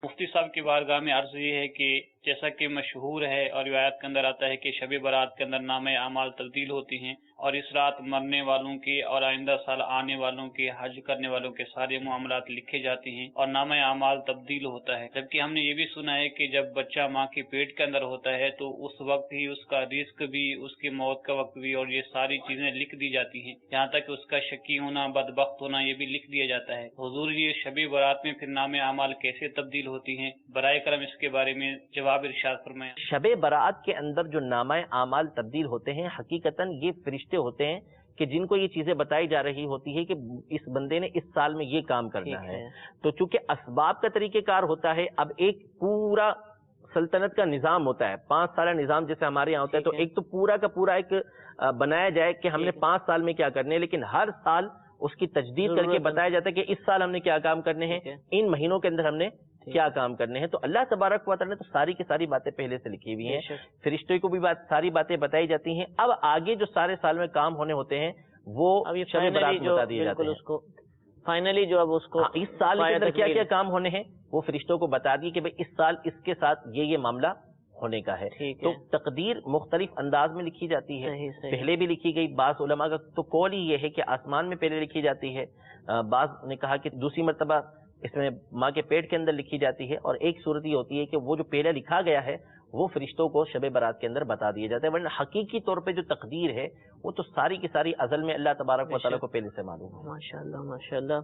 मुफ्ती साहब की बारगाह में अर्ज ये है कि जैसा कि मशहूर है और रिवायत के अंदर आता है कि शब बारात के अंदर नाम आमाल तब्दील होती हैं और इस रात मरने वालों की और आइंदा साल आने वालों की, हज करने वालों के सारे मामलात लिखे जाते हैं और नाम आमाल तब्दील होता है। जबकि हमने ये भी सुना है कि जब बच्चा माँ के पेट के अंदर होता है तो उस वक्त ही उसका रिस्क भी, उसकी मौत का वक्त भी और ये सारी चीजें लिख दी जाती हैं, यहाँ तक कि उसका शकी होना, बदबख्त होना ये भी लिख दिया जाता है। हुजूर, ये शब बारात में फिर नाम आमाल कैसे तब्दील होती हैं? बराए करम इसके बारे में जवाब इरशाद फरमाएं। शब बारात के अंदर जो नामा आमाल तब्दील होते हैं, हकीकतन ये फरिश्ते होते हैं कि जिनको ये चीजें बताई जा रही होती है कि इस बंदे ने इस साल में ये काम करना है। तो चूंकि असबाब का तरीकेकार होता है, अब एक पूरा सल्तनत का निजाम होता है, 5 साल निजाम जैसे हमारे यहाँ होता है, तो एक तो पूरा का पूरा एक बनाया जाए कि हमने 5 साल में क्या करने हैं, लेकिन हर साल उसकी तजदीद करके बताया जाता है कि इस साल हमने क्या काम करने हैं, इन महीनों के अंदर हमने क्या काम करने हैं। तो अल्लाह तबारक व तआला ने तो सारी की सारी बातें पहले से लिखी हुई हैं, फरिश्तों को भी सारी बातें बताई जाती हैं। अब आगे जो सारे साल में काम होने होते हैं वो शब बारात में बता दिए जाते हैं। उसको फाइनली जो अब उसको इस साल के अंदर क्या क्या काम होने हैं वो फरिश्तों को बता दिए कि भाई इस साल इसके साथ ये मामला होने का है। तो तकदीर मुख्तलिफ अंदाज में लिखी जाती है, पहले भी लिखी गई। बाज़ उलमा का तो कौल ही ये है कि आसमान में पहले लिखी जाती है, बाज़ ने कहा कि दूसरी मर्तबा इसमें माँ के पेट के अंदर लिखी जाती है, और एक सूरत ये होती है कि वो जो पहले लिखा गया है वो फरिश्तों को शब बारात के अंदर बता दिया जाता है। वरना हकीकी तौर पे जो तकदीर है वो तो सारी की सारी अज़ल में अल्लाह तबारक व तआला को पहले से मालूम है। माशाअल्लाह माशाअल्लाह।